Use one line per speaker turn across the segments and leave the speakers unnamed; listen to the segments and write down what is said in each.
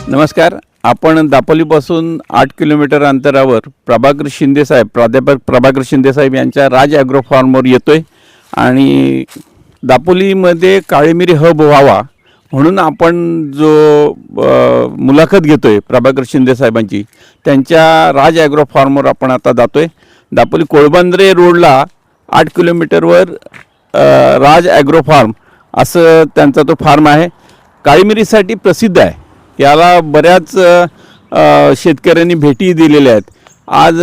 नमस्कार. आपण दापोलीपासून 8 किलोमीटर अंतरावर प्रभाकर शिंदे साहेब, प्राध्यापक प्रभाकर शिंदे साहेब यांच्या राज ॲग्रो फार्मवर येतोय आणि दापोलीमध्ये काळी मिरी हब व्हावा म्हणून आपण जो मुलाखत घेतोय प्रभाकर शिंदे साहेबांची, त्यांच्या राज ॲग्रो फार्मवर आपण आता जातोय. दापोली कोळबंद्रे रोडला 8 किलोमीटरवर राज ॲग्रो फार्म असं त्यांचा तो फार्म आहे. काळी मिरीसाठी प्रसिद्ध आहे. याला बऱ्याच शेतकऱ्यांनी भेटी दिलेल्या आहेत. आज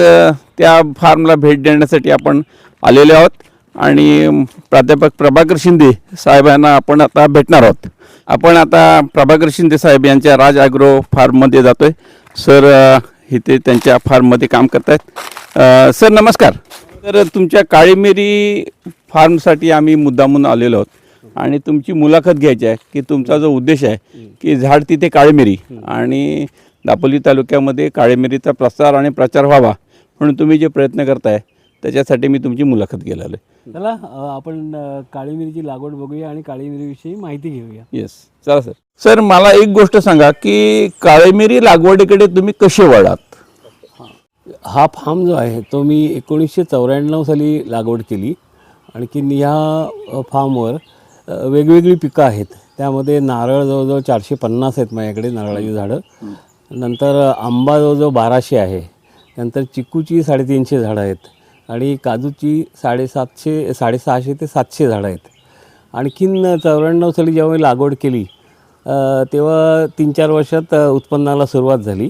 त्या फार्मला भेट देण्यासाठी आपण आलेले आहोत आणि प्राध्यापक प्रभाकर शिंदे साहेबांना आपण आता भेटणार आहोत. आपण आता प्रभाकर शिंदे साहेब यांच्या राज ॲग्रो फार्ममध्ये जातोय. सर इथे त्यांच्या फार्ममध्ये काम करत आहेत. सर नमस्कार. तर तुमच्या काळी मिरी फार्मसाठी आम्ही मुद्दामून आलेलो आहोत आणि तुमची मुलाखत घ्यायची आहे की तुमचा जो उद्देश आहे की झाड तिथे काळी मिरी आणि दापोली तालुक्यामध्ये काळी मिरीचा प्रसार आणि प्रचार व्हावा म्हणून तुम्ही जे प्रयत्न करताय त्याच्यासाठी मी तुमची मुलाखत घ्यायला आलो.
चला आपण काळी मिरीची लागवड बघूया आणि काळी मिरीविषयी माहिती घेऊया.
येस, चला सर. सर मला एक गोष्ट सांगा की काळी मिरी लागवडीकडे तुम्ही कसे वळात?
हा फार्म जो आहे तो मी 1994 साली लागवड केली. आणखीन ह्या फार्मवर वेगवेगळी पिकं आहेत. त्यामध्ये नारळ जवळजवळ 450 आहेत माझ्याकडे नारळाची झाडं. नंतर आंबा जवळजवळ 1200 आहे. नंतर चिकूची 350 झाडं आहेत आणि काजूची 650 ते 700 झाडं आहेत. आणखीन 94 साली जेव्हा मी लागवड केली तेव्हा 3-4 वर्षात उत्पन्नाला सुरुवात झाली.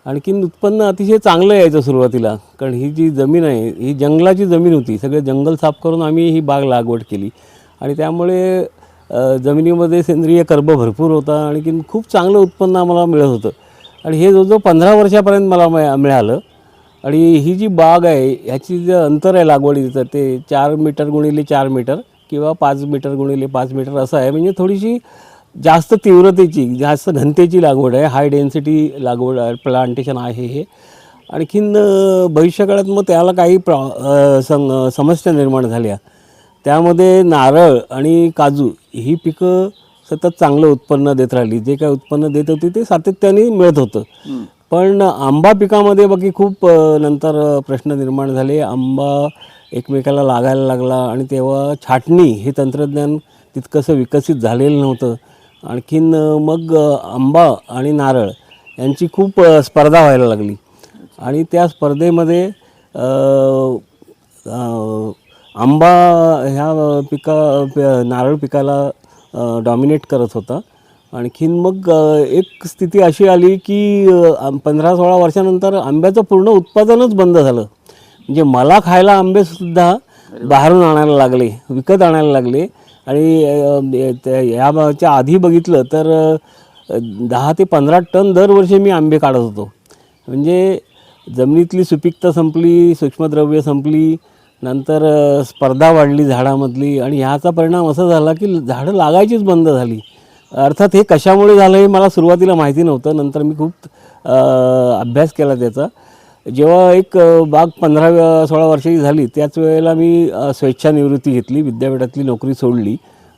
आणखीन उत्पन्न अतिशय चांगलं यायचं सुरुवातीला, कारण ही जी जमीन आहे ही जंगलाची जमीन होती. सगळे जंगल साफ करून आम्ही ही बाग लागवड केली आणि त्यामुळे जमिनीमध्ये सेंद्रिय कर्ब भरपूर होता. आणखीन खूप चांगलं उत्पन्न आम्हाला मिळत होतं आणि हे जवळजवळ 15 वर्षापर्यंत मला मिळालं. आणि ही जी बाग आहे ह्याची जे अंतर आहे लागवडीचं ते 4 मीटर गुणिले 4 मीटर किंवा 5 मीटर गुणिले 5 मीटर असं आहे. म्हणजे थोडीशी जास्त तीव्रतेची, जास्त घनतेची लागवड आहे. हाय डेन्सिटी लागवड प्लांटेशन आहे हे. आणखीन भविष्यकाळात मग त्याला काही समस्या निर्माण झाल्या. त्यामध्ये नारळ आणि काजू ही पिकं सतत चांगलं उत्पन्न देत राहिली. जे काय उत्पन्न देत होती ते सातत्याने मिळत होतं. पण आंबा पिकामध्ये बाकी खूप नंतर प्रश्न निर्माण झाले. आंबा एकमेकाला लागायला लागला आणि तेव्हा छाटणी हे तंत्रज्ञान तितकंसं विकसित झालेलं नव्हतं. आणखीन मग आंबा आणि नारळ यांची खूप स्पर्धा व्हायला लागली आणि त्या स्पर्धेमध्ये आंबा ह्या नारळ पिकाला डॉमिनेट करत होता. आणखीन मग एक स्थिती अशी आली की 15-16 वर्षानंतर आंब्याचं पूर्ण उत्पादनच बंद झालं. म्हणजे मला खायला आंबेसुद्धा बाहेरून आणायला लागले, विकत आणायला लागले. आणि याच्या आधी बघितलं तर 10 ते 15 टन दरवर्षी मी आंबे काढत होतो. म्हणजे जमिनीतली सुपीकता संपली, सूक्ष्मद्रव्य संपली, नंतर स्पर्धा वाढली झाडामधली आणि ह्याचा परिणाम असा झाला की झाडं लागायचीच बंद झाली. अर्थात हे कशामुळे झालं हे मला सुरुवातीला माहिती नव्हतं. नंतर मी खूप अभ्यास केला त्याचा. जेव्हा एक बाग 15-16 वर्षाची झाली त्याच वेळेला मी स्वेच्छानिवृत्ती घेतली, विद्यापीठातली नोकरी सोडली.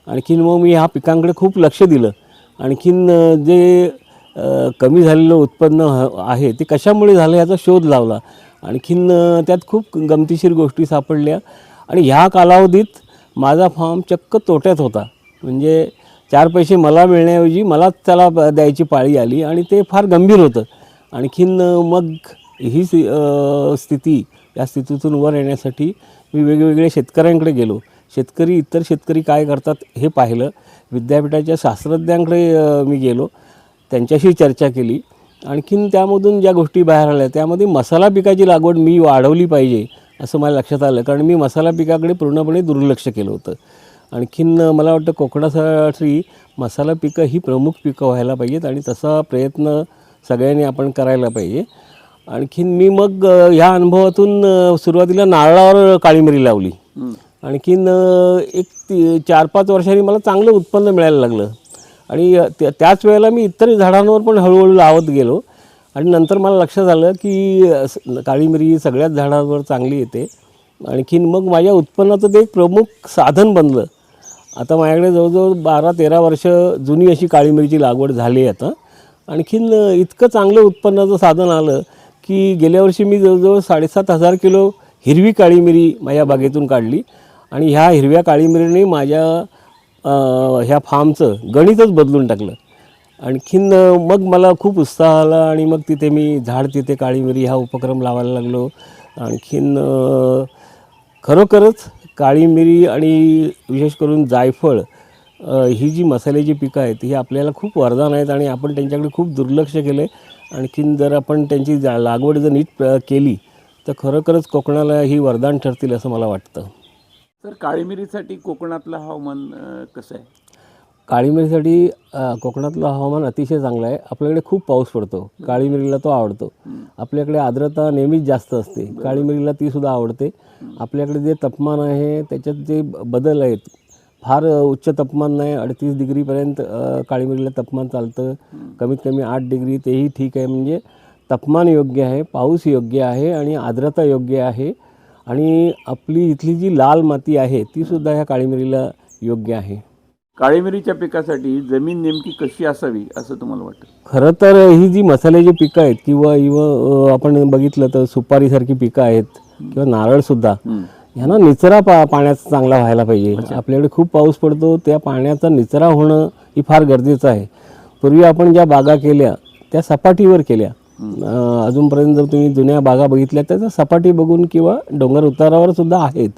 आणखीन मग मी ह्या पिकांकडे खूप लक्ष दिलं. आणखीन जे कमी झालेलं उत्पन्न आहे ते कशामुळे झालं याचा शोध लावला. आणखीन त्यात खूप गमतीशीर गोष्टी सापडल्या आणि ह्या कालावधीत माझा फार्म चक्क तोट्यात होता. म्हणजे 4 पैसे मला मिळण्याऐवजी मलाच त्याला द्यायची पाळी आली आणि ते फार गंभीर होतं. आणखीन मग ही स्थिती, या स्थितीतून वर येण्यासाठी मी वेगवेगळ्या शेतकऱ्यांकडे गेलो. इतर शेतकरी काय करतात हे पाहिलं. विद्यापीठाच्या शास्त्रज्ञांकडे मी गेलो, त्यांच्याशी चर्चा केली. आणखीन त्यामधून ज्या गोष्टी बाहेर आल्या त्यामध्ये मसाला पिकाची लागवड मी वाढवली पाहिजे असं मला लक्षात आलं, कारण मी मसाला पिकाकडे पूर्णपणे दुर्लक्ष केलं होतं. आणखीन मला वाटतं कोकणासाठी मसाला पिकं ही प्रमुख पिकं व्हायला पाहिजेत आणि तसा प्रयत्न सगळ्यांनी आपण करायला पाहिजे. आणखीन मी मग ह्या अनुभवातून सुरुवातीला नारळावर काळी मिरी लावली. आणखीन एक 4-5 वर्षांनी मला चांगलं उत्पन्न मिळायला लागलं आणि त्याच वेळेला मी इतर झाडांवर पण हळूहळू लावत गेलो. आणि नंतर मला लक्षात आलं की काळी मिरी सगळ्याच झाडांवर चांगली येते. आणखीन मग माझ्या उत्पन्नाचं ते एक प्रमुख साधन बनलं. आता माझ्याकडे जवळजवळ 12-13 वर्ष जुनी अशी काळी मिरीची लागवड झाली आता. आणखीन इतकं चांगलं उत्पन्नाचं साधन आलं की गेल्या वर्षी मी जवळजवळ 7,500 किलो हिरवी काळी मिरी माझ्या बागेतून काढली आणि ह्या हिरव्या काळी मिरीने माझ्या ह्या फार्मचं गणितच बदलून टाकलं. आणखीन मग मला खूप उत्साह आला आणि मग तिथे मी झाड तिथे काळी मिरी हा उपक्रम लावायला लागलो. आणखीन खरोखरच काळी मिरी आणि विशेष करून जायफळ ही जी मसाल्याची पिकं आहेत ही आपल्याला खूप वरदान आहेत आणि आपण त्यांच्याकडे खूप दुर्लक्ष केलं आहे. आणखीन जर आपण त्यांची लागवड जर नीट केली तर खरोखरच कोकणाला ही वरदान ठरतील असं मला वाटतं.
तर काळी मिरीसाठी कोकणातलं हवामान कसं आहे?
काळी मिरीसाठी कोकणातलं हवामान अतिशय चांगलं आहे. आपल्याकडे खूप पाऊस पडतो, काळी मिरीला तो आवडतो. आपल्याकडे आर्द्रता नेहमीच जास्त असते, काळी मिरीला तीसुद्धा आवडते. आपल्याकडे जे तापमान आहे त्याच्यात जे बदल आहेत, फार उच्च तापमान नाही, 38 डिग्रीपर्यंत काळी मिरीला तापमान चालतं. कमीत कमी 8 डिग्री तेही ठीक आहे. म्हणजे तापमान योग्य आहे, पाऊस योग्य आहे आणि आर्द्रता योग्य आहे. आणि आपली इथली जी लाल माती आहे तीसुद्धा ह्या काळी मिरीला योग्य आहे.
काळी मिरीच्या पिकासाठी जमीन नेमकी कशी असावी असं तुम्हाला वाटतं?
खरं तर ही जी मसाल्याची पिकं आहेत किंवा आपण बघितलं तर सुपारीसारखी पिकं आहेत किंवा नारळसुद्धा, ह्यांना निचरा पाण्याचा चांगला व्हायला पाहिजे. आपल्याकडे खूप पाऊस पडतो, त्या पाण्याचा निचरा होणं ही फार गरजेचं आहे. पूर्वी आपण ज्या बागा केल्या त्या सपाटीवर केल्या. अजूनपर्यंत जर तुम्ही जुन्या बागा बघितल्या त्याचा सपाटी बघून किंवा डोंगर उतारावर सुद्धा आहेत.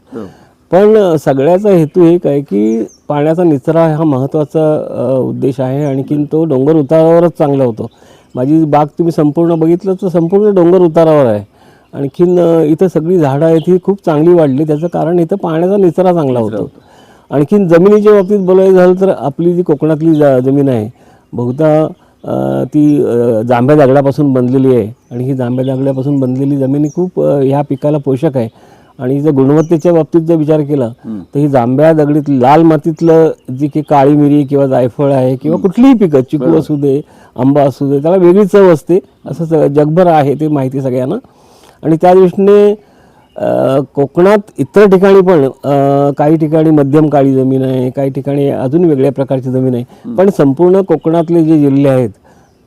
पण सगळ्याचा हेतू एक आहे की पाण्याचा निचरा हा महत्त्वाचा उद्देश आहे. आणखीन तो डोंगर उतारावरच चांगला होतो. माझी बाग तुम्ही संपूर्ण बघितलं तर संपूर्ण डोंगर उतारावर आहे. आणखीन इथं सगळी झाडं आहेत ही खूप चांगली वाढली, त्याचं कारण इथं पाण्याचा निचरा चांगला होतो. आणखीन जमिनीच्या बाबतीत बोलायचं झालं तर आपली जी कोकणातली जमीन आहे बहुधा ती जांभ्या दगडापासून बनलेली आहे आणि ही जांभ्या दगडापासून बनलेली जमीन ही खूप ह्या पिकाला पोषक आहे. आणि जर गुणवत्तेच्या बाबतीत जर विचार केला तर ही जांभ्या दगडीत लाल मातीतलं जी की काळी मिरी किंवा जायफळ आहे किंवा कुठलीही पिकं, चिकू असू दे, आंबा असू दे, त्याला वेगळी चव असते. असं जगभर आहे ते माहिती सगळ्यांना. आणि त्या दृष्टीने कोकणात इतर ठिकाणी पण काही ठिकाणी मध्यम काळी जमीन आहे, काही ठिकाणी अजून वेगळ्या प्रकारची जमीन आहे. पण संपूर्ण कोकणातले जे जिल्हे आहेत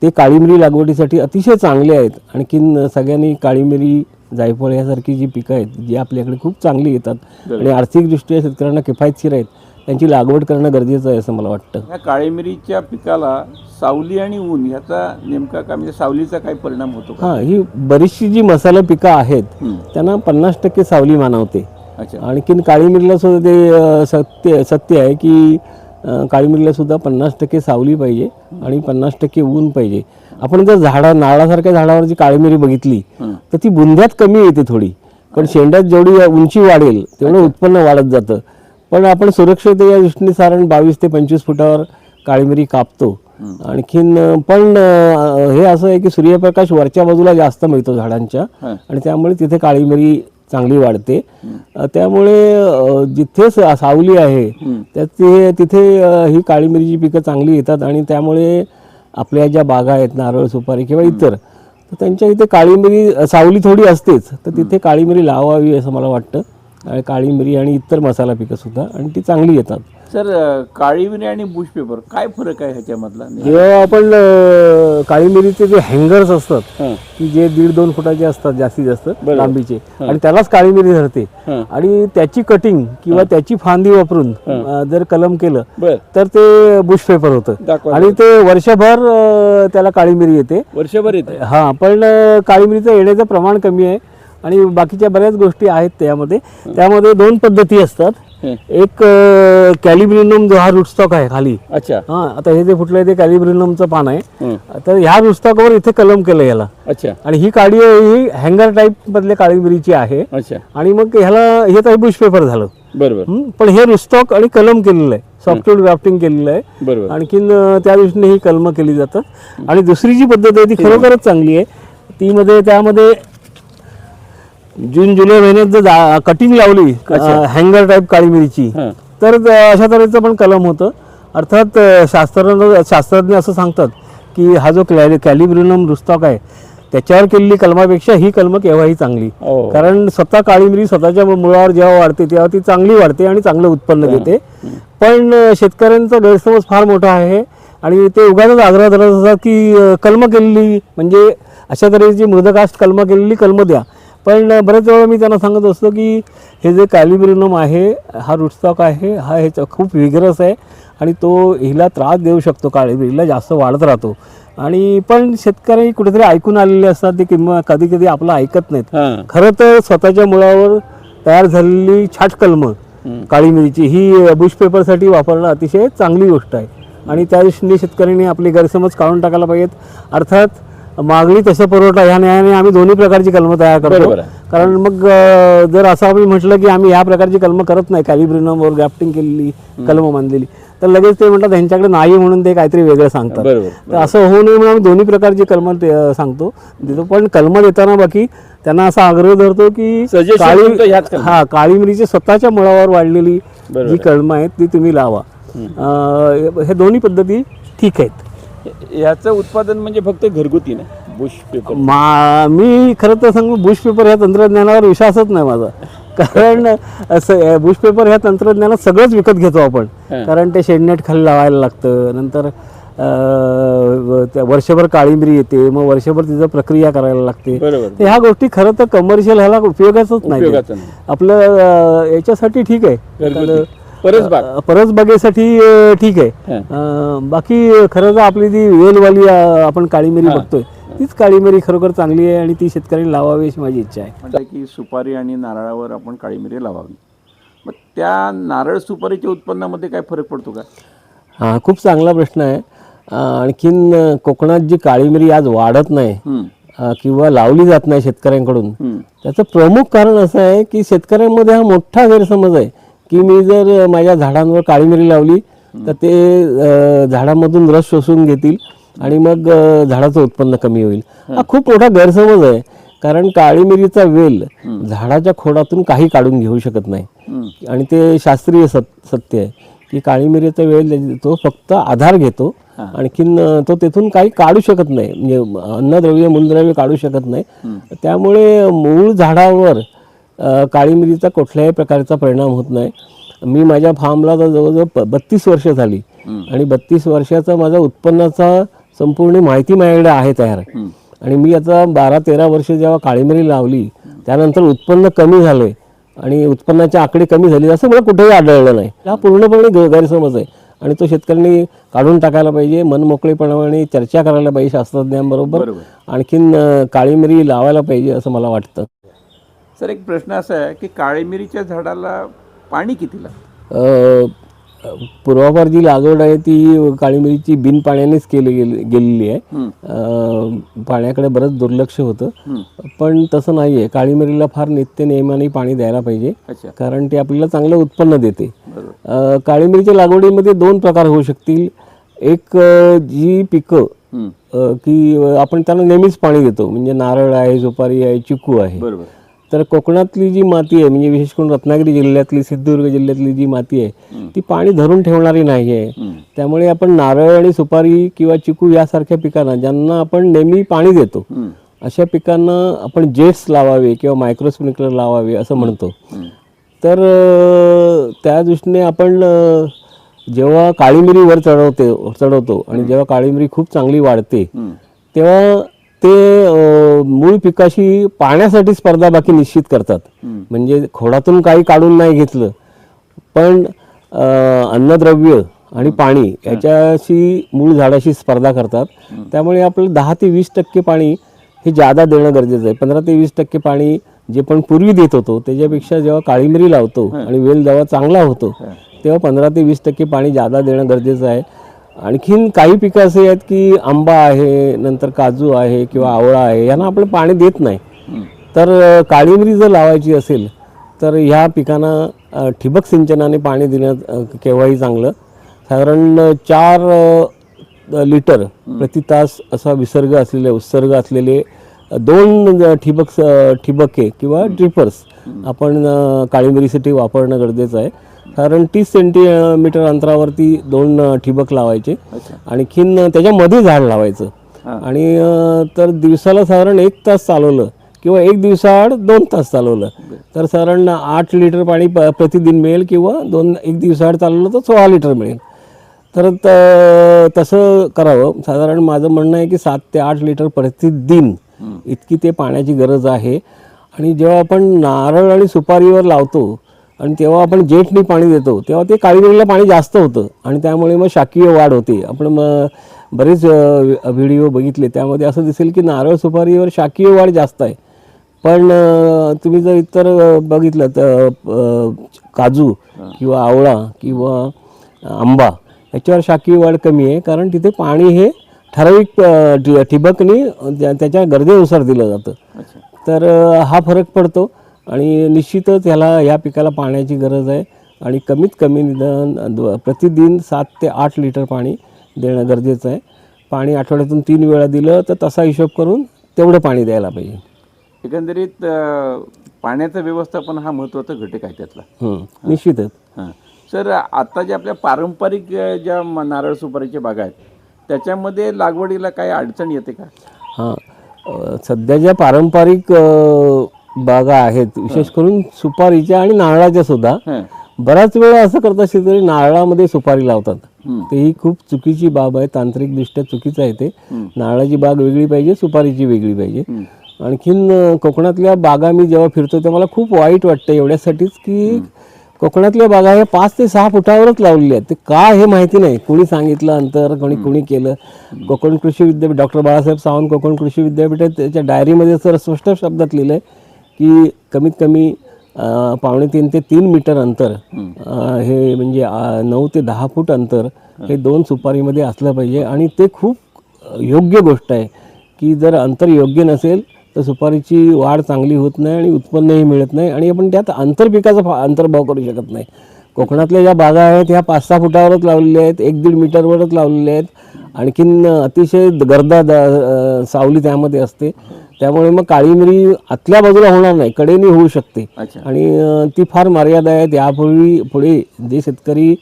ते काळी मिरी लागवडीसाठी अतिशय चांगले आहेत. आणखीन सगळ्यांनी काळी मिरी, जायफळ यासारखी जी पिकं आहेत जी आपल्याकडे खूप चांगली येतात आणि आर्थिकदृष्ट्या शेतकऱ्यांना किफायतशीर आहेत, त्यांची लागवड करणं गरजेचं आहे असं मला वाटतं.
या काळी मिरीच्या पिकाला सावली आणि ऊन ह्याचा नेमका काय, म्हणजे सावलीचा काय परिणाम होतो का?
हां, ही बरीचशी जी मसाला पिकं आहेत त्यांना 50% सावली मानवते. आणखीन काळी मिरीला सुद्धा ते सत्य आहे की काळी मिरीला सुद्धा 50% सावली पाहिजे आणि 50% ऊन पाहिजे. आपण जर नारळासारख्या झाडावर जी काळी मिरी बघितली तर ती बुंध्यात कमी येते थोडी, पण शेंड्यात जेवढी उंची वाढेल तेवढं उत्पन्न वाढत जातं. पण आपण सुरक्षिततेच्या दृष्टीने साधारण 22 ते 25 फुटावर काळी मिरी कापतो. आणखीन पण हे असं आहे की सूर्यप्रकाश वरच्या बाजूला जास्त मिळतो झाडांच्या आणि त्यामुळे तिथे काळी मिरी चांगली वाढते. त्यामुळे जिथे सावली आहे तिथे ही काळी मिरीची पिकं चांगली येतात आणि त्यामुळे आपल्या ज्या बागा आहेत नारळ, सुपारी किंवा इतर, तर त्यांच्या इथे काळी मिरी, सावली थोडी असतेच तर तिथे काळी मिरी लावावी असं मला वाटतं. आणि काळी मिरी आणि इतर मसाला पिकंसुद्धा आणि ती चांगली येतात.
सर, काळी मिरी आणि बुश पेपर काय फरक आहे ह्याच्यामधला?
जेव्हा आपण काळी मिरीचे जे हँगर्स असतात की जे 1.5-2 फुटाचे असतात जास्तीत जास्त लांबीचे आणि त्यालाच काळी मिरी धरते आणि त्याची कटिंग किंवा त्याची फांदी वापरून जर कलम केलं तर ते बुश पेपर होतं आणि ते वर्षभर त्याला काळी मिरी येते.
वर्षभर येते?
हां, पण काळी मिरीचं येण्याचं प्रमाण कमी आहे आणि बाकीच्या बऱ्याच गोष्टी आहेत त्यामध्ये. त्यामध्ये 2 पद्धती असतात. एक कॅलिब्रिनम जो हा रूटस्टॉक आहे खाली.
अच्छा.
हां, आता हे जे फुटलंय ते कॅलिब्रिनमचं पान आहे. तर ह्या रूटस्टॉकवर इथे कलम केलं याला.
अच्छा.
आणि ही काळी ही हँगर टाईप मधल्या काळी मिरीची आहे.
अच्छा.
आणि मग ह्याला हे तर बुश पेपर झालं.
बरोबर.
पण हे रूटस्टॉक आणि कलम केलेलं आहे, सॉफ्टवुड ग्राफ्टिंग केलेलं आहे.
बरोबर.
आणखीन त्या दृष्टीने ही कलमं केली जातात. आणि दुसरी जी पद्धत आहे ती खरोखरच चांगली आहे. त्यामध्ये जून जुलै महिन्यात जर कटिंग लावली हँगर टाईप काळी मिरीची तर अशा तऱ्हेचं पण कलम होतं. अर्थात शास्त्रज्ञ असं सांगतात की हा जो कॅलिब्रिनम रूटस्टॉक आहे त्याच्यावर केलेली कलमापेक्षा ही कलम केव्हाही चांगली. कारण स्वतः काळी मिरी स्वतःच्या मुळावर जेव्हा वाढते तेव्हा ती चांगली वाढते आणि चांगलं उत्पन्न देते. पण शेतकऱ्यांचा गैरसमज फार मोठा आहे. आणि ते उगाच आग्रह धरत असतात की कलम केलेली म्हणजे अशा तऱ्हेची मृदकास्ट कलम केलेली कलम द्या. पण बरेच वेळा मी त्यांना सांगत असतो की हे जे कॅलिब्रिनम आहे हा रूटस्टॉक आहे, हा ह्याचा खूप विग्रस आहे आणि तो हिला त्रास देऊ शकतो, काळीमिरीला जास्त वाढत राहतो. आणि पण शेतकरी कुठेतरी ऐकून आलेले असतात ते किंवा कधी कधी आपलं ऐकत नाहीत. खरं तर स्वतःच्या मुळावर तयार झालेली छाट कलमं काळी मिरीची ही बुश पेपरसाठी वापरणं अतिशय चांगली गोष्ट आहे आणि त्या दृष्टीने शेतकऱ्यांनी आपले गैरसमज काढून टाकायला पाहिजेत. अर्थात मागणी तसं पुरवठा ह्या न्यायाने आम्ही दोन्ही प्रकारची कलमं तयार करतो. कारण मग जर असं आम्ही म्हटलं की आम्ही ह्या प्रकारची कलमं करत नाही, कॅलिब्रिनमवर ग्राफ्टिंग केलेली कलमं बांधलेली, तर लगेच ते म्हणतात त्यांच्याकडे नाही म्हणून ते काहीतरी वेगळं सांगतात. तर असं होऊ नये म्हणून आम्ही दोन्ही प्रकारची कलमं सांगतो देतो. पण कलमं देताना बाकी त्यांना असा आग्रह धरतो की काळी मिरीची स्वतःच्या मुळावर वाढलेली जी कलमं आहेत ती तुम्ही लावा. हे दोन्ही पद्धती ठीक आहेत.
याचं उत्पादन म्हणजे फक्त घरगुती ना बुश पेपर?
मी खरं तर सांगू, बुश पेपर ह्या तंत्रज्ञानावर विश्वासच नाही माझा. कारण असं बुश पेपर ह्या तंत्रज्ञानात सगळंच विकत घेतो आपण. कारण ते शेडनेट खाली लावायला लागतं, नंतर वर्षभर काळीमिरी येते, मग वर्षभर तिचं प्रक्रिया करायला लागते. तर ह्या गोष्टी खरं तर कमर्शियल ह्याला उपयोगाचंच नाही. आपलं याच्यासाठी ठीक आहे, परसबागेसाठी ठीक आहे. बाकी खरं तर आपली जी वेलवाली आपण काळी मिरी बघतोय तीच काळी मिरी खरोखर चांगली आहे आणि ती शेतकऱ्यांनी लावावी अशी माझी इच्छा आहे.
म्हणजे की सुपारी आणि नारळावर आपण काळी मिरी लावावी. मग त्या नारळ सुपारीच्या उत्पन्नामध्ये काय फरक पडतो का?
हा खूप चांगला प्रश्न आहे. आणखीन कोकणात जी काळी मिरी आज वाढत नाही किंवा लावली जात नाही शेतकऱ्यांकडून, त्याचं प्रमुख कारण असं आहे की शेतकऱ्यांमध्ये हा मोठा गैरसमज आहे की मी जर माझ्या झाडांवर काळी मिरी लावली तर ते झाडामधून रस शोषून घेतील आणि मग झाडाचं उत्पन्न कमी होईल. हा खूप मोठा गैरसमज आहे. कारण काळी मिरीचा वेल झाडाच्या खोडातून काही काढून घेऊ शकत नाही आणि ते शास्त्रीय सत्य आहे की काळी मिरीचा वेल तो फक्त आधार घेतो, आणखीन तो तेथून काही काढू शकत नाही, म्हणजे अन्नद्रव्य मूलद्रव्य काढू शकत नाही. त्यामुळे मूळ झाडावर काळी मिरीचा कुठल्याही प्रकारचा परिणाम होत नाही. मी माझ्या फार्मला तर जवळजवळ 32 वर्ष झाली आणि 32 वर्षाचा माझा उत्पन्नाचा संपूर्ण माहिती माझ्याकडे आहे तयार. आणि मी आता 12-13 वर्ष जेव्हा काळी मिरी लावली त्यानंतर उत्पन्न कमी झाले आणि उत्पन्नाचे आकडे कमी झाले असं मला कुठेही आढळलं नाही. हा पूर्णपणे गैरसमज आहे आणि तो शेतकऱ्यांनी काढून टाकायला पाहिजे. मनमोकळेपणाने चर्चा करायला पाहिजे शास्त्रज्ञांबरोबर, आणखीन काळी मिरी लावायला पाहिजे असं मला वाटतं.
सर, एक प्रश्न असा आहे की काळी मिरीच्या झाडाला पाणी किती लागतं?
पूर्वापार जी लागवड आहे ती काळी मिरीची बिन पाण्यानेच गेलेली आहे. पाण्याकडे बरंच दुर्लक्ष होतं, पण तसं नाही आहे. काळी मिरीला फार नित्य नियमाने पाणी द्यायला पाहिजे, कारण ते आपल्याला चांगलं उत्पन्न देते. काळी मिरीच्या लागवडीमध्ये 2 प्रकार होऊ शकतील. एक जी पिकं की आपण त्यांना नेहमीच पाणी देतो, म्हणजे नारळ आहे, सुपारी आहे, चिकू आहे. तर कोकणातली जी माती आहे, म्हणजे विशेष करून रत्नागिरी जिल्ह्यातली, सिंधुदुर्ग जिल्ह्यातली जी माती आहे ती पाणी धरून ठेवणारी नाही आहे. त्यामुळे आपण नारळ आणि सुपारी किंवा चिकू यासारख्या पिकांना ज्यांना आपण नेहमी पाणी देतो अशा पिकांना आपण जेट्स लावावे किंवा मायक्रो स्प्रिंकलर लावावे असं म्हणतो. तर त्या दृष्टीने आपण जेव्हा काळी मिरी वर चढवतो आणि जेव्हा काळी मिरी खूप चांगली वाढते तेव्हा ते मूळ पिकाशी पाण्यासाठी स्पर्धा बाकी निश्चित करतात. म्हणजे खोडातून काही काढून नाही घेतलं, पण अन्नद्रव्य आणि पाणी याच्याशी मूळ झाडाशी स्पर्धा करतात. त्यामुळे आपल्याला 10 ते 20% पाणी हे जादा देणं गरजेचं आहे. 15 ते 20% पाणी जे पण पूर्वी देत होतो त्याच्यापेक्षा जेव्हा काळी मिरी लावतो आणि वेल जेव्हा चांगला होतो तेव्हा 15 ते 20% पाणी जादा देणं गरजेचं आहे. आणखीन काही पिकं असे आहेत की आंबा आहे, नंतर काजू आहे किंवा आवळा आहे, यांना आपण पाणी देत नाही. तर काळी मिरी जर लावायची असेल तर ह्या पिकांना ठिबक सिंचनाने पाणी देणं केव्हाही चांगलं. साधारण 4 लिटर प्रति तास असा उत्सर्ग असलेले 2 ठिबके किंवा ड्रिपर्स आपण काळी मिरीसाठी वापरणं गरजेचं आहे. साधारण 30 सेंटीमीटर अंतरावरती 2 ठिबक लावायचे, आणखीन त्याच्यामध्ये झाड लावायचं. आणि तर दिवसाला साधारण 1 तास चालवलं किंवा 1 दिवसाआड 2 तास चालवलं तर साधारण 8 लिटर पाणी प्रतिदिन मिळेल किंवा 1 दिवसाआड चालवलं तर 16 लिटर मिळेल. खरं तसं करावं. साधारण माझं म्हणणं आहे की 7 ते 8 लिटर प्रतिदिन इतकी ते पाण्याची गरज आहे. आणि जेव्हा आपण नारळ आणि सुपारीवर लावतो आणि तेव्हा आपण जेटनी पाणी देतो तेव्हा ते काळी मिरीला पाणी जास्त होतं आणि त्यामुळे मग शाकीय वाढ होते. आपण मग बरेच व्हिडिओ बघितले, त्यामध्ये असं दिसेल की नारळ सुपारीवर शाकीय वाढ जास्त आहे. पण तुम्ही जर इतर बघितलं तर काजू किंवा आवळा किंवा आंबा याच्यावर शाकीय वाढ कमी आहे, कारण तिथे पाणी हे ठराविक ठिबकनी त्याच्या गरजेनुसार दिलं जातं. तर हा फरक पडतो आणि निश्चितच ह्या पिकाला पाण्याची गरज आहे आणि कमीत कमी निदान प्रतिदिन 7 ते 8 लिटर पाणी देणं गरजेचं आहे. पाणी आठवड्यातून 3 वेळा दिलं तर तसा हिशोब करून तेवढं पाणी द्यायला पाहिजे.
एकंदरीत पाण्याचं व्यवस्थापन हा महत्त्वाचा घटक आहे त्यातला.
निश्चितच.
हां सर, आता जे आपल्या पारंपरिक ज्या नारळ सुपारीच्या बागा आहेत त्याच्यामध्ये लागवडीला काही अडचण येते का?
हां, सध्या ज्या पारंपरिक बागा आहेत, विशेष करून सुपारीच्या आणि नारळाच्या सुद्धा, बऱ्याच वेळा असं करतात शेतकरी नारळामध्ये सुपारी लावतात. ही खूप चुकीची बाब आहे. तांत्रिकदृष्ट्या चुकीचं आहे ते. नारळाची बाग वेगळी पाहिजे, सुपारीची वेगळी पाहिजे. आणखीन कोकणातल्या बागा मी जेव्हा फिरतो तेव्हा मला खूप वाईट वाटतं एवढ्यासाठीच की कोकणातल्या बागा हे 5 ते 6 फुटावरच लावलेल्या आहेत. ते का हे माहिती नाही. कुणी सांगितलं अंतर, कुणी केलं. कोकण कृषी विद्यापीठ, डॉक्टर बाळासाहेब सावंत कोकण कृषी विद्यापीठात त्याच्या डायरीमध्ये सर स्पष्ट शब्दात लिहिलं आहे की कमीत कमी 2.5 ते 3 मीटर अंतर, हे म्हणजे 9 ते 10 फूट अंतर हे 2 सुपारीमध्ये असलं पाहिजे. आणि ते खूप योग्य गोष्ट आहे की जर अंतर योग्य नसेल तर सुपारीची वाढ चांगली होत नाही आणि उत्पन्नही मिळत नाही आणि आपण त्यात आंतरपिकाचा अंतर्भाव करू शकत नाही. कोकणातल्या ज्या बागा आहेत ह्या 5-6 फुटावरच लावलेल्या आहेत, 1-1.5 मीटरवरच लावलेल्या आहेत. आणखीन अतिशय गर्दा सावली त्यामध्ये असते, त्यामुळे मग काळी मिरी आतल्या बाजूला होणार नाही, कडेने होऊ शकते आणि ती फार मर्यादा आहे. पुढे जे शेतकरी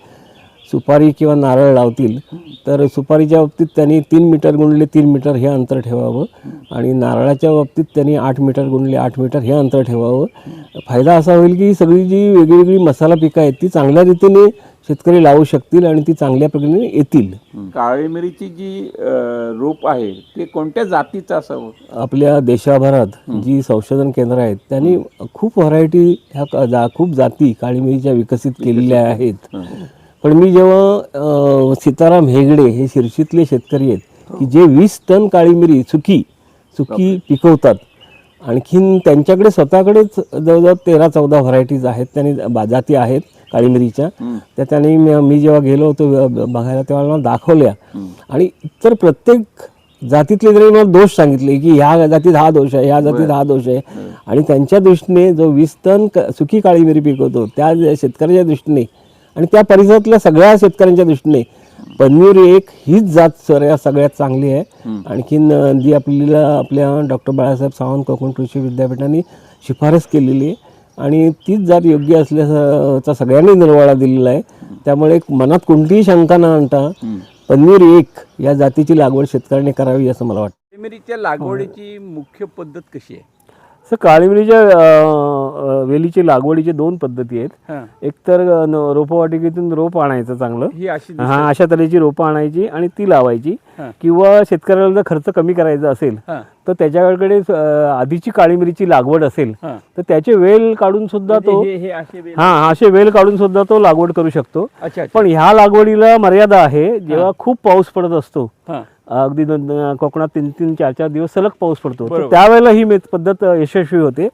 सुपारी किंवा नारळ लावतील तर सुपारीच्या बाबतीत त्यांनी 3 मीटर गुणिले 3 मीटर हे अंतर ठेवावं आणि नारळाच्या बाबतीत त्यांनी 8 मीटर गुणिले 8 मीटर हे अंतर ठेवावं. फायदा असा होईल की सगळी जी वेगळी मसाला पिकं आहेत ती चांगल्या रीतीने शेतकरी लावू शकतील आणि ती चांगल्या प्रकारे येतील.
काळी मिरीची जी रोप आहे ते कोणत्या जातीचं असावं?
आपल्या देशाभरात जी संशोधन केंद्र आहेत त्यांनी खूप व्हरायटी खूप जाती काळी मिरीच्या विकसित केलेल्या आहेत. पण मी जेव्हा सीताराम हेगडे हे शिर्शीतले शेतकरी आहेत की जे 20 टन काळी मिरी सुकी पिकवतात, आणखीन त्यांच्याकडे स्वतःकडेच जवळजवळ 13-14 व्हरायटीज आहेत, त्यांनी जाती आहेत काळी मिरीच्या. त्या त्यांनी मी जेव्हा गेलो होतो बघायला तेव्हा मला दाखवल्या आणि इतर प्रत्येक जातीतले जरी मला दोष सांगितले की ह्या जातीत हा दोष आहे, ह्या जातीत हा दोष आहे. आणि त्यांच्या दृष्टीने जो 20 टन सुकी काळी मिरी पिकवतो त्या शेतकऱ्याच्या दृष्टीने आणि त्या परिसरातल्या सगळ्या शेतकऱ्यांच्या दृष्टीने पन्नीर 1 हीच जात सगळ्यात चांगली आहे. आणखीन जी आपल्या डॉक्टर बाळासाहेब सावंत कोकण कृषी विद्यापीठाने शिफारस केलेली आहे आणि तीच जात योग्य असल्याचा सगळ्यांनी निर्वाळा दिलेला आहे. त्यामुळे मनात कोणतीही शंका न आणता पन्नीर 1 या जातीची लागवड शेतकऱ्यांनी करावी असं मला वाटतं.
काळी मिरीच्या लागवडीची मुख्य पद्धत कशी आहे?
सर, काळी मिरीच्या वेलीची लागवडीची 2 पद्धती आहेत. एक तर रोपवाटिकेतून रोप आणायचं चांगलं, अशा तऱ्हेची रोपं आणायची आणि ती लावायची. किंवा शेतकऱ्याला जर खर्च कमी करायचा असेल तर त्याच्याकडे आधीची काळी मिरीची लागवड असेल तर त्याचे वेल काढून सुद्धा तो असे वेल काढून सुद्धा तो लागवड करू शकतो. पण ह्या लागवडीला मर्यादा आहे. जेव्हा खूप पाऊस पडत असतो, अगदी कोकणात 3-3, 4-4 दिवस सलग पाऊस पडतो, तर त्यावेळेला ही पद्धत यशस्वी होते.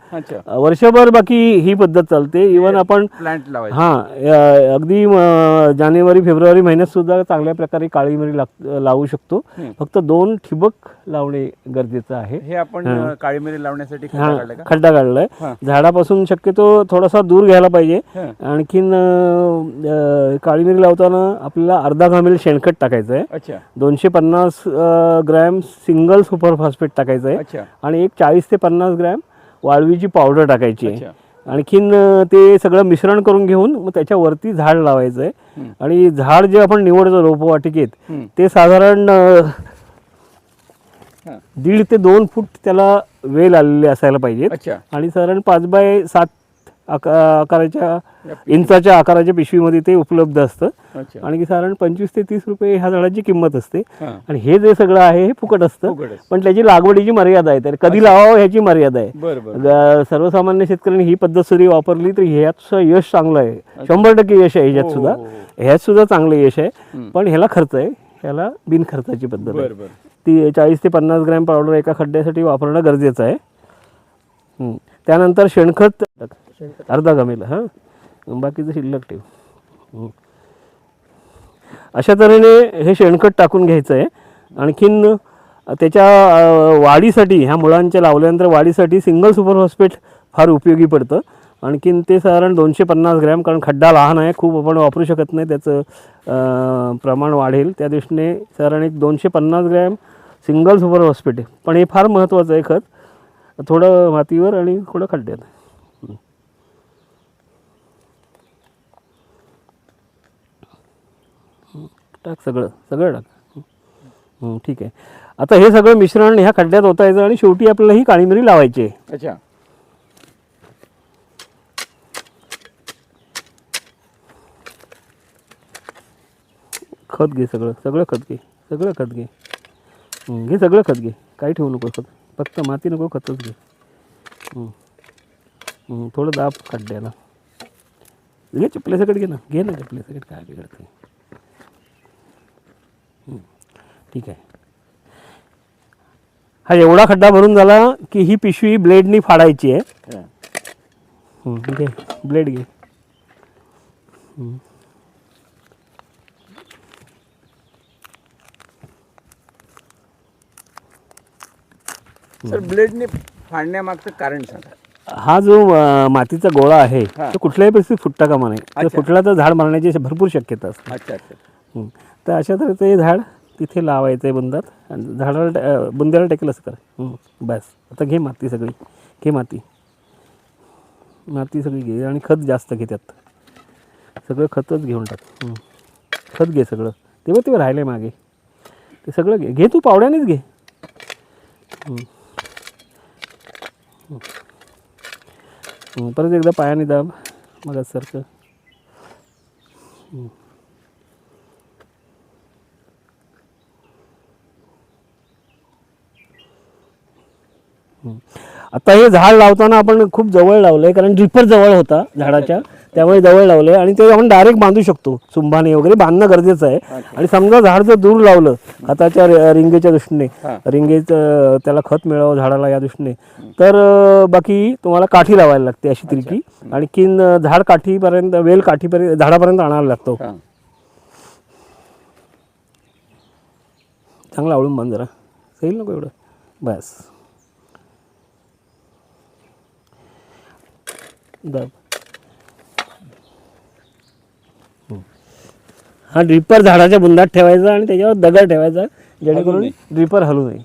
वर्षभर बाकी ही पद्धत चालते. इव्हन आपण अगदी जानेवारी-फेब्रुवारी महिन्यात सुद्धा चांगल्या प्रकारे काळी मिरी लावू शकतो. फक्त 2 ठिबक लावणे गरजेचं आहे.
हे आपण काळी मिरी लावण्यासाठी
खड्डा काढलाय. झाडापासून शक्यतो थोडासा दूर घ्यायला पाहिजे. आणखीन काळी मिरी लावताना आपल्याला अर्धा घामेल शेणखत टाकायचं आहे. 250 ग्रॅम सिंगल सुपर फॉस्फेट टाकायचं आहे आणि एक 40 ते 50 ग्रॅम वाळवीची पावडर टाकायची आहे. आणखीन ते सगळं मिश्रण करून घेऊन मग त्याच्यावरती झाड लावायचं आहे. आणि झाड जे आपण निवडतो रोपवाटिकेत ते साधारण 1.5 ते 2 फूट त्याला वेल आलेले असायला पाहिजेत आणि साधारण 5 बाय 7 इंचाच्या आकाराच्या पिशवीमध्ये ते उपलब्ध असतं.
अच्छा.
आणि साधारण 25 ते 30 रुपये ह्या झाडाची किंमत असते.
हां.
आणि हे जे सगळं आहे हे फुकट असतं,
फुकट असतं.
पण त्याची लागवडीची मर्यादा आहे, तर कधी लावावं ह्याची मर्यादा आहे.
बरं बरं.
सर्वसामान्य शेतकऱ्यांनी ही पद्धत सुद्धा वापरली तर ह्यात यश चांगलं आहे, 100% यश आहे ह्याच्यात
हो,
सुद्धा.
हो, हो.
ह्यात सुद्धा चांगलं यश आहे, पण ह्याला खर्च आहे, ह्याला बिनखर्चाची पद्धत आहे.
बरं बरं.
ती 40 ते 50 ग्रॅम पावडर एका खड्ड्यासाठी वापरणं गरजेचं आहे. त्यानंतर शेणखत अर्धा गमेला, हां, बाकीचं शिल्लक ठेव. अशा तऱ्हेने हे शेणखत टाकून घ्यायचं आहे. आणखीन त्याच्या वाढीसाठी, ह्या मुळांच्या लावल्यानंतर वाढीसाठी सिंगल सुपर फॉस्फेट फार उपयोगी पडतं. आणखीन ते साधारण 250 ग्रॅम, कारण खड्डा लहान आहे, खूप आपण वापरू शकत नाही, त्याचं प्रमाण वाढेल, त्या दृष्टीने साधारण एक 250 ग्रॅम सिंगल सुपर फॉस्फेट आहे. पण हे फार महत्त्वाचं आहे खत, थोडं मातीवर आणि थोडं खड्ड्यात. टाक, सगळं सगळं टाक. ठीक आहे. आता हे सगळं मिश्रण ह्या खड्ड्यात ओतायचं आणि शेवटी आपल्याला ही काळी मिरी लावायची आहे.
अच्छा.
खत घे, सगळं सगळं खत घे, सगळं खत घे. घे सगळं खत घे, काही ठेवू नको खत, फक्त माती नको, खतच घे. थोडं दाब खड्ड्याला. घे चपलेसकट, घे ना, घे ना चपलेसकट, काय बिघडते. ठीक आहे. हा एवढा खड्डा भरून झाला की ही पिशवी ब्लेडनी फाडायची आहे. घे ब्लेड घे.
सर, ब्लेडने फाडण्यामागचं कारण सांगा.
हा जो मातीचा गोळा आहे
हा.
तो कुठल्याही परिस्थितीत फुटता कामा नये. तर
अच्छा.
फुटला तर झाड मरण्याची भरपूर शक्यता असते.
अच्छा अच्छा.
तर अशा तऱ्हेचं हे झाड तिथे लावायचं आहे बुंदात, आणि झाडाला बुंद्याला टेकेल असं कर. बस. आता घे माती सगळी, घे माती, माती सगळी घे, आणि खत जास्त घे, त्यात सगळं खतच घेऊन टाक. खत घे सगळं, तेव्हा राहिले मागे ते सगळं घे. घे तू पावड्यानेच घे. परत एकदा पायाने दाब, मग सारखं. आता हे झाड लावताना आपण खूप जवळ लावलं आहे, कारण ड्रिपर जवळ होता झाडाच्या, त्यामुळे जवळ लावलं आहे. आणि ते आपण डायरेक्ट बांधू शकतो, चुंबाने वगैरे बांधणं गरजेचं आहे. आणि समजा झाड जर दूर लावलं खताच्या रिंगेच्या दृष्टीने, रिंगेचं त्याला खत मिळावं झाडाला या दृष्टीने, तर बाकी तुम्हाला काठी लावायला लागते अशी तिरकी. आणखीन झाड काठीपर्यंत, वेल काठीपर्यंत, झाडापर्यंत आणायला लागतो. चांगला आवळून बांध जरा, सैल नको एवढं, बस. दाब. हा ड्रिपर झाडाच्या बुंदात ठेवायचा आणि त्याच्यावर दगड ठेवायचा, जेणेकरून ड्रिपर हलू नये.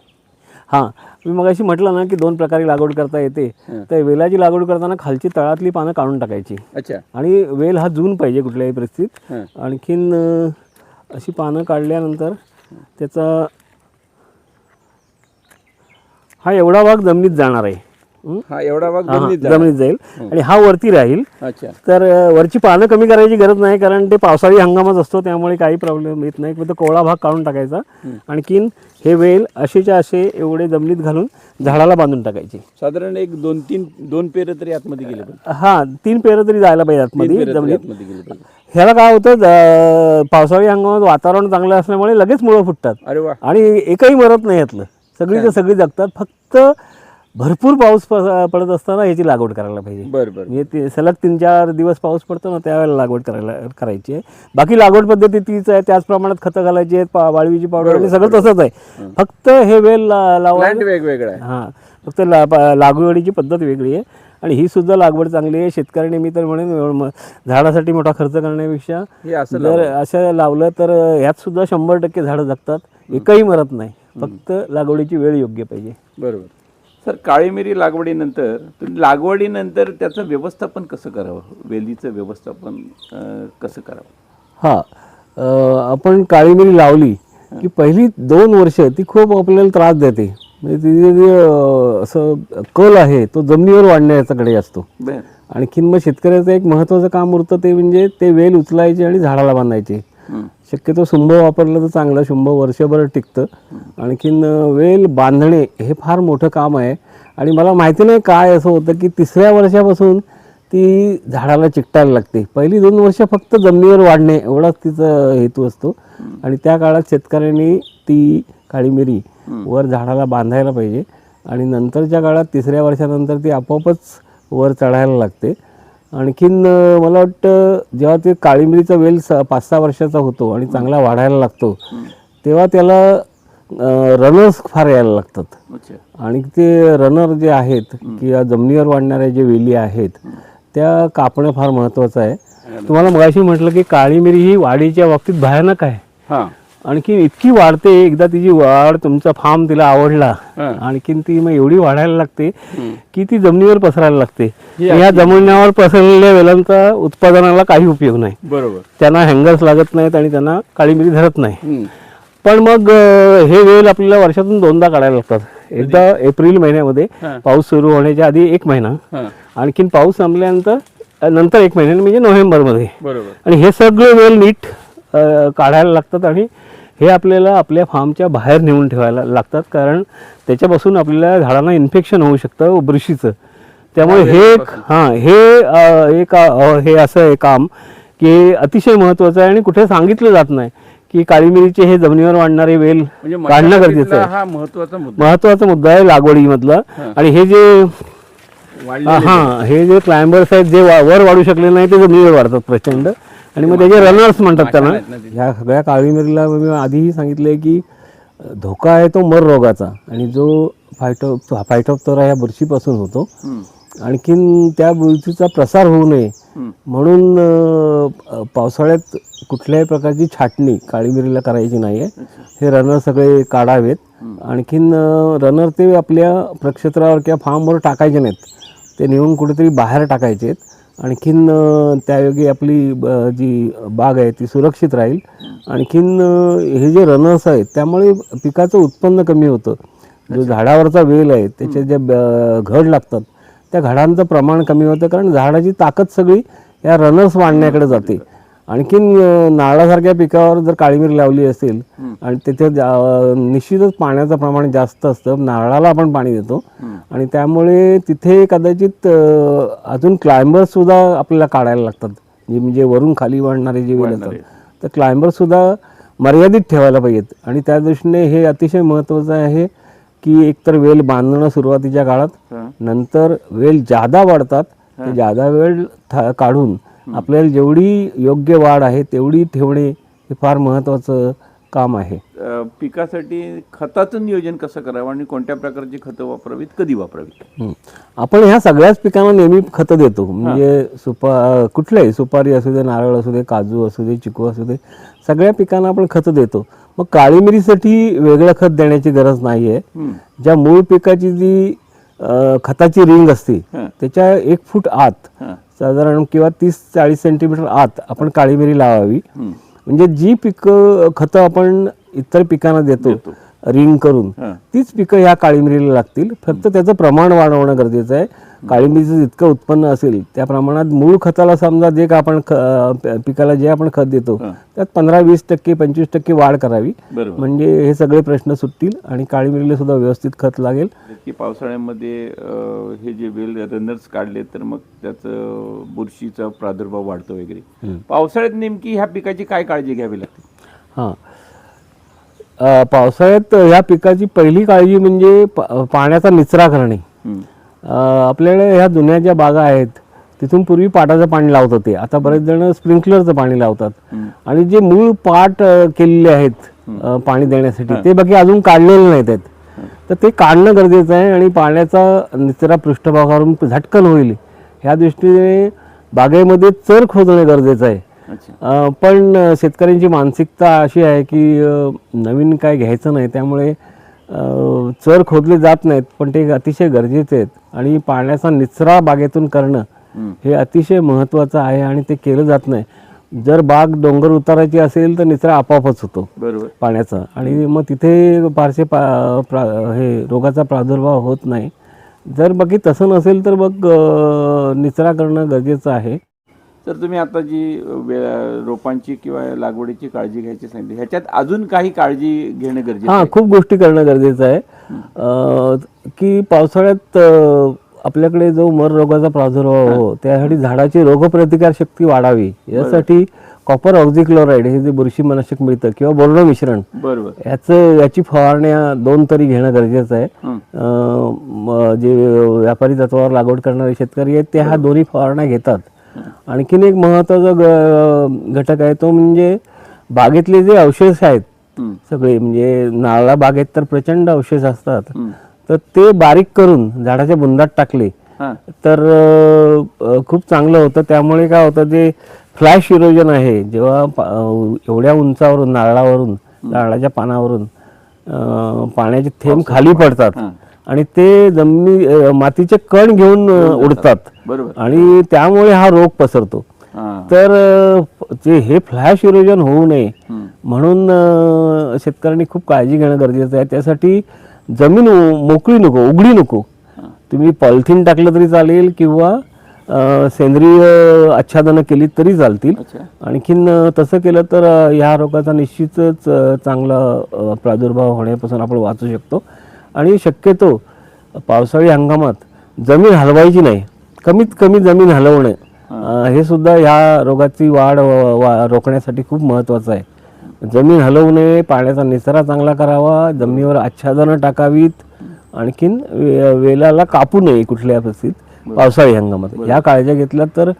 हां, मी मगाशी म्हटलं ना की 2 प्रकारे लागवड करता येते. तर वेलाची लागवड करताना खालची तळातली पानं काढून टाकायची.
अच्छा.
आणि वेल हा जून पाहिजे कुठल्याही परिस्थितीत. आणखीन अशी पानं काढल्यानंतर त्याचा हा एवढा भाग जमिनीत जाणार आहे.
हा एवढा भाग
जमिनीत जाईल आणि हा वरती राहील.
अच्छा.
तर वरची पानं कमी करायची गरज नाही, कारण ते पावसाळी हंगामच असतो, त्यामुळे काही प्रॉब्लेम येत नाही. फक्त कोवळा भाग काढून टाकायचा. आणखीन हे वेल असेच्या असे एवढे जमिनीत घालून झाडाला बांधून टाकायचे.
साधारण एक 2 पेर तरी आतमध्ये गेले पाहिजे.
हा 3 पेर तरी जायला पाहिजे आतमध्ये जमिनीत.
गेले पाहिजे.
ह्याला काय होतं, पावसाळी हंगामात वातावरण चांगलं असल्यामुळे लगेच मुळं फुटतात.
अरे वा.
आणि एकही मरत नाही यातलं, सगळीच्या सगळी जगतात. फक्त भरपूर पाऊस पडत असताना याची लागवड करायला पाहिजे.
बरं बरं.
म्हणजे ते सलग 3-4 दिवस पाऊस पडतो ना, त्यावेळेला लागवड करायची आहे. बाकी लागवड पद्धती तीच आहे, त्याच प्रमाणात खतं घालायची आहेत, वाळवीची पावडर आणि सगळं तसंच आहे. फक्त हे वेल लावायला
वेगवेगळं आहे.
हां, फक्त लागवडीची पद्धत वेगळी आहे. आणि ही सुद्धा लागवड चांगली आहे. शेतकऱ्याने मी तर म्हणेन झाडासाठी मोठा खर्च करण्यापेक्षा जर असं लावलं तर ह्यात सुद्धा 100% झाडं जगतात, एकही मरत नाही. फक्त लागवडीची वेळ योग्य पाहिजे.
बरोबर. सर, काळी मिरी लागवडीनंतर त्याचं व्यवस्थापन कसं करावं, वेलीचं व्यवस्थापन कसं करावं?
हां, आपण काळी मिरी लावली की पहिली 2 वर्ष ती खूप आपल्याला त्रास देते. म्हणजे तिथे जे असं कल आहे तो जमिनीवर वाढण्याच्याकडे असतो. आणखीन मग शेतकऱ्याचं एक महत्त्वाचं काम उरतं, ते म्हणजे ते वेल उचलायचे आणि झाडाला बांधायचे. शक्यतो शुंभ वापरलं तर चांगलं, शुंभ वर्षभर टिकतं. आणखीन वेल बांधणे हे फार मोठं काम आहे. आणि मला माहिती नाही काय असं होतं की 3ऱ्या वर्षापासून ती झाडाला चिकटायला लागते. पहिली 2 वर्ष फक्त जमिनीवर वाढणे एवढाच तिचा हेतू असतो. आणि त्या काळात शेतकऱ्यांनी ती काळी मिरी वर झाडाला बांधायला पाहिजे. आणि नंतरच्या काळात 3ऱ्या वर्षानंतर ती आपोआपच वर चढायला लागते. आणखीन मला वाटतं जेव्हा ते काळी मिरीचा वेल 5-6 वर्षाचा होतो आणि चांगला वाढायला लागतो तेव्हा त्याला रनर्स फार यायला लागतात. आणि ते रनर जे आहेत किंवा जमिनीवर वाढणाऱ्या जे वेली आहेत त्या कापणं फार महत्त्वाचं आहे. तुम्हाला मगाशी म्हटलं की काळी मिरी ही वाढीच्या बाबतीत भयानक आहे. आणखी इतकी वाढते, एकदा तिची वाढ, तुमचा फार्म तिला आवडला, आणखीन ती मग एवढी वाढायला लागते की ती जमिनीवर पसरायला लागते. या जमिनीवर पसरलेल्या वेलांचा उत्पादनाला काही उपयोग नाही.
बरोबर.
त्यांना हँगर्स लागत नाहीत आणि त्यांना काळी मिरी धरत नाही. पण मग हे वेल आपल्याला वर्षातून 2दा काढायला लागतात. एकदा एप्रिल महिन्यामध्ये पाऊस सुरू होण्याच्या आधी 1 महिना, आणखीन पाऊस संपल्यानंतर नंतर 1 महिन्याने म्हणजे नोव्हेंबरमध्ये.
बरोबर.
आणि हे सगळे वेल नीट काढायला लागतात आणि हे आपल्याला आपल्या फार्मच्या बाहेर नेऊन ठेवायला लागतात. कारण त्याच्यापासून आपल्याला झाडांना इन्फेक्शन होऊ शकतं बुरशीचं. त्यामुळे हे असं आहे काम की अतिशय महत्त्वाचं आहे आणि कुठे सांगितलं जात नाही की काळी मिरीचे हे जमिनीवर वाढणारे वेल काढणं गरजेचं आहे.
हा
महत्त्वाचा मुद्दा आहे लागवडीमधला. आणि हे जे हे जे क्लाइंबर्स आहेत जे वर वाढू शकले नाही ते जमिनीवर वाढतात प्रचंड. आणि मग त्याचे रनर्स म्हणतात त्यांना. ह्या सगळ्या काळी मिरीला मी आधीही सांगितलं आहे की धोका आहे तो मर रोगाचा, आणि जो फायटोप्थोरा ह्या बुरशीपासून होतो. आणखीन त्या बुरशीचा प्रसार होऊ नये म्हणून पावसाळ्यात कुठल्याही प्रकारची छाटणी काळी मिरीला करायची नाही आहे. हे रनर सगळे काढावेत. आणखीन रनर ते आपल्या प्रक्षेत्रावर किंवा फार्मवर टाकायचे नाहीत, ते नेऊन कुठेतरी बाहेर टाकायचे आहेत. आणखीन त्यायोगे आपली जी बाग आहे ती सुरक्षित राहील. आणखीन हे जे रनर्स आहेत त्यामुळे पिकाचं उत्पन्न कमी होतं. जो झाडावरचा वेल आहे त्याचे जे घड लागतात त्या घडांचं प्रमाण कमी होतं, कारण झाडाची ताकद सगळी या रनर्स वाढण्याकडे जाते. आणखीन नारळासारख्या पिकावर जर काळी मिरी लावली असेल आणि तिथे निश्चितच पाण्याचं प्रमाण जास्त असतं, नारळाला आपण पाणी देतो, आणि त्यामुळे तिथे कदाचित अजून क्लाइंबर्ससुद्धा आपल्याला काढायला लागतात. म्हणजे वरून खाली वाढणारे जे वेल असतात तर क्लाइंबर्ससुद्धा मर्यादित ठेवायला पाहिजेत. आणि त्या दृष्टीने हे अतिशय महत्त्वाचं आहे की एकतर वेल बांधणं सुरुवातीच्या काळात, नंतर वेल जादा वाढतात ते जादा वेल काढून आपल्याला जेवढी योग्य वाढ आहे तेवढी ठेवणे हे फार महत्त्वाचं काम आहे.
पिकासाठी खताचं नियोजन कसं करावं आणि कोणत्या प्रकारची खतं वापरावीत, कधी वापरावीत?
आपण ह्या सगळ्याच पिकांना नेहमी खतं देतो. म्हणजे कुठल्याही सुपारी असू दे, नारळ असू दे, काजू असू दे, चिकू असू दे, सगळ्या पिकांना आपण खतं देतो. मग काळी मिरीसाठी वेगळं खत देण्याची गरज नाही आहे. ज्या मूळ पिकाची जी खताची रिंग असते त्याच्या 1 फूट आत साधारण किंवा 30-40 सेंटीमीटर आत आपण काळी मिरी लावावी. म्हणजे जी पिकं खतं आपण इतर पिकांना देतो रिंग करून तीच पिकं ह्या काळी मिरीला लागतील. फक्त त्याचं प्रमाण वाढवणं गरजेचं आहे. काळी मिरीचं जितकं उत्पन्न असेल त्या प्रमाणात मूळ खताला समजा जे का आपण पिकाला जे आपण खत देतो त्यात 15-20%, 25% वाढ करावी. म्हणजे हे सगळे प्रश्न सुटतील आणि काळी मिरीला सुद्धा व्यवस्थित खत लागेल.
की पावसाळ्यामध्ये हे जे वेल रनर्स काढले तर मग त्याचं बुरशीचा प्रादुर्भाव वाढतो वगैरे. पावसाळ्यात नेमकी ह्या पिकाची काय काळजी घ्यावी लागते?
पावसाळ्यात ह्या पिकाची पहिली काळजी म्हणजे पाण्याचा निचरा करणे. आपल्याकडे ह्या जुन्या ज्या बागा आहेत तिथून पूर्वी पाटाचं पाणी लावत होते, आता बरेच जण स्प्रिंकलरचं पाणी लावतात. आणि जे मूळ पाट केलेले आहेत पाणी देण्यासाठी ते बाकी अजून काढलेले नाहीत आहेत, तर ते काढणं गरजेचं आहे. आणि पाण्याचा निचरा पृष्ठभागावरून झटकन होईल ह्या दृष्टीने बागेमध्ये चर खोदणं गरजेचं आहे. पण शेतकऱ्यांची मानसिकता अशी आहे की नवीन काय घ्यायचं नाही, त्यामुळे चर खोदले जात नाहीत, पण ते अतिशय गरजेचे आहेत. आणि पाण्याचा निचरा बागेतून करणं हे अतिशय महत्त्वाचं आहे आणि ते केलं जात नाही. जर बाग डोंगर उताराची असेल तर निचरा आपोआपच होतो पाण्याचा, आणि मग तिथे फारसे हे रोगाचा प्रादुर्भाव होत नाही. जर बाकी तसं नसेल तर मग निचरा करणं गरजेचं आहे.
तर तुम्ही आता जी रोपांची किंवा लागवडीची काळजी घ्यायची सांगितली, ह्याच्यात अजून काही काळजी घेणं गरजेचं
हां,
आहे?
खूप गोष्टी करणं गरजेचं आहे. की पावसाळ्यात आपल्याकडे जो मर रोगाचा प्रादुर्भाव हो त्यासाठी झाडाची रोगप्रतिकार शक्ती वाढावी यासाठी कॉपर ऑक्झिक्लोराइड हे जे बुरशीनाशक मिळतं किंवा बोर्डो मिश्रण
बरोबर.
याची फवारण्या 2 तरी घेणं गरजेचं आहे. जे व्यापारी तत्वावर लागवड करणारे शेतकरी आहेत ते ह्या दोन्ही फवारण्या घेतात. आणखीन एक महत्त्वाचा घटक आहे तो म्हणजे बागेतले जे अवशेष आहेत सगळे, म्हणजे नारळा बागेत तर प्रचंड अवशेष असतात, तर ते बारीक करून झाडाच्या बुंदात टाकले तर खूप चांगलं होतं. त्यामुळे काय होतं, जे फ्लॅश इरोजन आहे, जेव्हा एवढ्या उंचावरून नारळाच्या पानावरून पाण्याचे थेंब खाली पडतात आणि ते मातीचे कण घेऊन उडतात आणि त्यामुळे हा रोग पसरतो. तर हे फ्लॅश इरोजन होऊ नये म्हणून शेतकऱ्यांनी खूप काळजी घेणं गरजेचं आहे. त्यासाठी जमीन मोकळी नको, उघडी नको. तुम्ही पॉलिथिन टाकलं तरी चालेल किंवा सेंद्रिय आच्छादनं केली तरी चालतील. आणखीन तसं केलं तर ह्या रोगाचा निश्चितच चांगला प्रादुर्भाव होण्यापासून आपण वाचू शकतो. आणि शक्यतो पावसाळी हंगामात जमीन हलवायची नाही, कमीत कमी जमीन हलवणे हे सुद्धा ह्या रोगाची वाढ रोखण्यासाठी खूप महत्त्वाचं आहे. जमीन हलवू नये, पाण्याचा निचरा चांगला करावा, जमिनीवर आच्छादनं टाकावीत, आणखीन वेलाला कापू नये कुठल्या परिस्थितीत पावसाळी हंगामात. ह्या काळज्या घेतल्या तर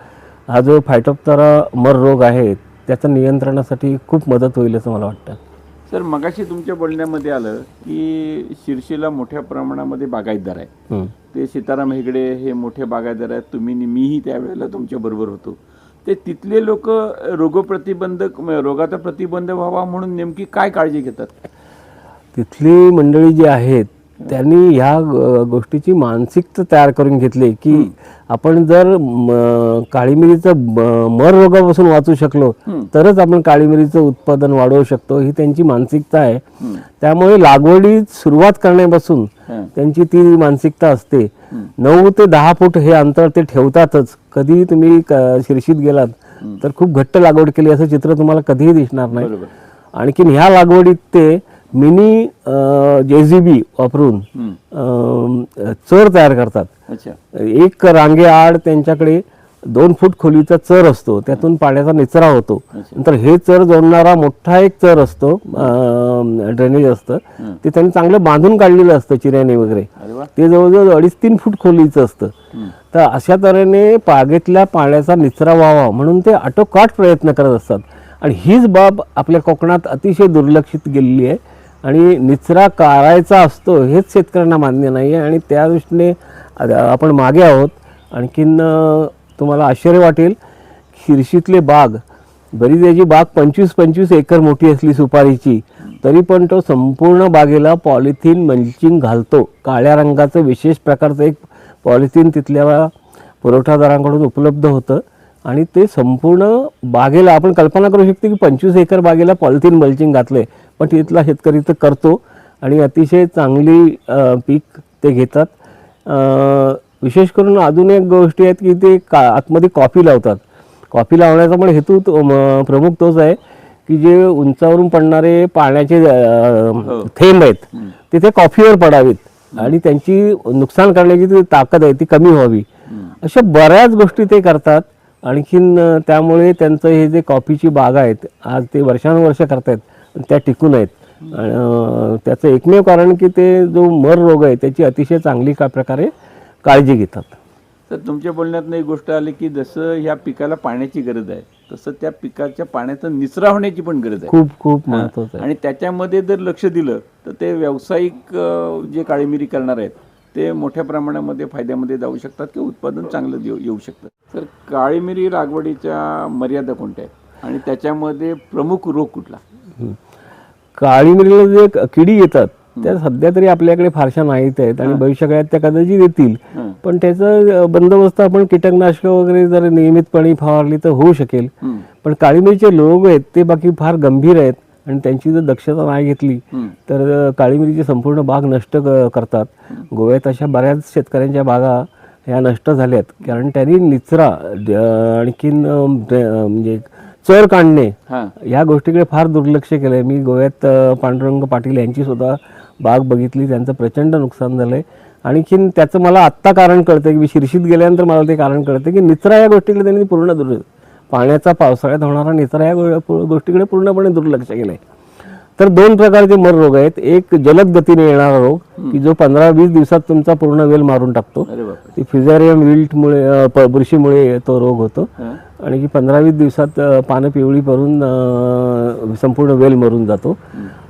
हा जो फायटोप्थेरा मर रोग आहे त्याच्या नियंत्रणासाठी खूप मदत होईल असं मला वाटतं.
सर, मगाशी तुमच्या बोलण्यामध्ये आलं की शिर्शीला मोठ्या प्रमाणामध्ये बागायतदार आहे. ते सीताराम हेगडे हे मोठे बागायतदार आहेत, मीही त्यावेळेला तुमच्या बरोबर होतो. ते तिथले लोक रोगाचा प्रतिबंध व्हावा म्हणून नेमकी काय काळजी घेतात?
तिथली मंडळी जी आहेत त्यांनी ह्या गोष्टीची मानसिकता तयार करून घेतली की आपण जर काळी मिरीचं मर रोगापासून वाचू शकलो तरच आपण काळी मिरीचं उत्पादन वाढवू शकतो, ही त्यांची मानसिकता आहे. त्यामुळे लागवडीत सुरुवात करण्यापासून त्यांची ती मानसिकता असते. 9 ते 10 फूट हे अंतर ते ठेवतातच. कधी तुम्ही शिर्शीत गेलात तर खूप घट्ट लागवड केली असं चित्र तुम्हाला कधीही दिसणार नाही. आणखीन ह्या लागवडीत ते मिनी JCB वापरून चर तयार करतात. एक रांगेआड त्यांच्याकडे 2 फूट खोलीचा चर असतो, त्यातून पाण्याचा निचरा होतो. नंतर हे चर जोडणारा मोठा एक चर असतो, ड्रेनेज असतं, ते त्यांनी चांगलं बांधून काढलेलं असतं चिऱ्याने वगैरे. ते जवळजवळ 2.5-3 फूट खोलीचं असतं. तर अशा तऱ्हेने बागेतल्या पाण्याचा निचरा व्हावा म्हणून ते आटोकाट प्रयत्न करत असतात. आणि हीच बाब आपल्या कोकणात अतिशय दुर्लक्षित गेलेली आहे आणि निचरा करायचा असतो हेच शेतकऱ्यांना मान्य नाही आहे आणि त्या दृष्टीने आपण मागे आहोत. आणखीन तुम्हाला आश्चर्य वाटेल, शिर्शीतले बरीच याची बाग 25-25 एकर मोठी असली सुपारीची, तरी पण तो संपूर्ण बागेला पॉलिथिन मल्चिंग घालतो. काळ्या रंगाचं विशेष प्रकारचं एक पॉलिथिन तिथल्या पुरवठादारांकडून उपलब्ध होतं आणि ते संपूर्ण बागेला, आपण कल्पना करू शकतो की 25 एकर बागेला पॉलिथिन मल्चिंग घातलंय, पण तिथला शेतकरी तर करतो आणि अतिशय चांगली पीक ते घेतात. विशेष करून अजून एक गोष्टी आहेत की ते आतमध्ये कॉफी लावतात. कॉफी लावण्याचा पण हेतू प्रमुख तोच आहे की जे उंचावरून पडणारे पाण्याचे थेंब आहेत तिथे कॉफीवर पडावीत आणि त्यांची नुकसान करण्याची जी ताकद आहे ती कमी व्हावी. अशा बऱ्याच गोष्टी ते करतात. आणखीन त्यामुळे त्यांचं हे जे कॉफीची बाग आहेत आज ते वर्षानुवर्ष करतायत, त्या टिकून आहेत. त्याचं एकमेव कारण की ते जो मर रोग आहे त्याची अतिशय चांगली प्रकारे काळजी घेतात.
तर तुमच्या बोलण्यात एक गोष्ट आली की जसं ह्या पिकाला पाण्याची गरज आहे तसं त्या पिकाच्या पाण्याचा निचरा होण्याची पण गरज आहे.
खूप खूप महत्त्वाचं आहे.
आणि त्याच्यामध्ये जर लक्ष दिलं तर ते व्यावसायिक जे काळी मिरी करणार आहेत ते मोठ्या प्रमाणामध्ये फायद्यामध्ये जाऊ शकतात किंवा उत्पादन चांगलं येऊ शकतं. तर काळी मिरी लागवडीच्या मर्यादा कोणत्या आहेत आणि त्याच्यामध्ये प्रमुख रोग कुठला?
काळी मिरीला जे किडी येतात त्या सध्या तरी आपल्याकडे फारशा नाहीत आहेत आणि भविष्यकाळात त्या कदाचित येतील, पण त्याचा बंदोबस्त आपण कीटकनाशक वगैरे जर नियमितपणे फवारली तर होऊ शकेल. पण काळी मिरीचे रोग आहेत ते बाकी फार गंभीर आहेत आणि त्यांची जर दक्षता नाही घेतली तर काळी मिरीची संपूर्ण बाग नष्ट करतात. गोव्यात अशा बऱ्याच शेतकऱ्यांच्या बागा ह्या नष्ट झाल्यात, कारण त्यांनी निचरा आणखीन म्हणजे चर काढणे ह्या गोष्टीकडे फार दुर्लक्ष केलं आहे. मी गोव्यात पांडुरंग पाटील यांची सुद्धा बाग बघितली, त्यांचं प्रचंड नुकसान झालं आहे. आणखीन त्याचं मला आत्ता कारण कळतं की मी शिर्षीत गेल्यानंतर मला ते कारण कळतं की निचरा या गोष्टीकडे त्यांनी पूर्ण पाण्याचा पावसाळ्यात होणारा निचरा या गोष्टीकडे पूर्णपणे दुर्लक्ष केलं आहे. तर 2 प्रकारचे मर रोग आहेत. एक जलद गतीने येणारा रोग की जो 15-20 दिवसात तुमचा पूर्ण वेल मारून टाकतो. ती फिझारियम विल्टमुळे बुरशीमुळे तो रोग होतो. आणि की 15-20 दिवसात पानं पिवळी पडून संपूर्ण वेल मरून जातो.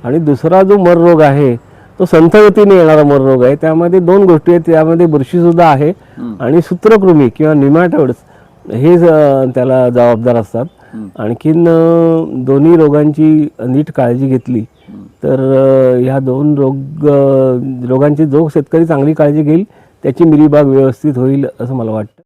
आणि दुसरा जो मर रोग आहे तो संथ गतीने येणारा मर रोग आहे. त्यामध्ये 2 गोष्टी आहेत. त्यामध्ये बुरशीसुद्धा आहे आणि सूत्रकृमी किंवा निमॅटोड्स हे त्याला जबाबदार असतात. आणखीन दोन्ही रोगांची नीट काळजी घेतली तर ह्या 2 रोगांची जो शेतकरी चांगली काळजी घेईल त्याची मिरीबाग व्यवस्थित होईल असं मला वाटतं.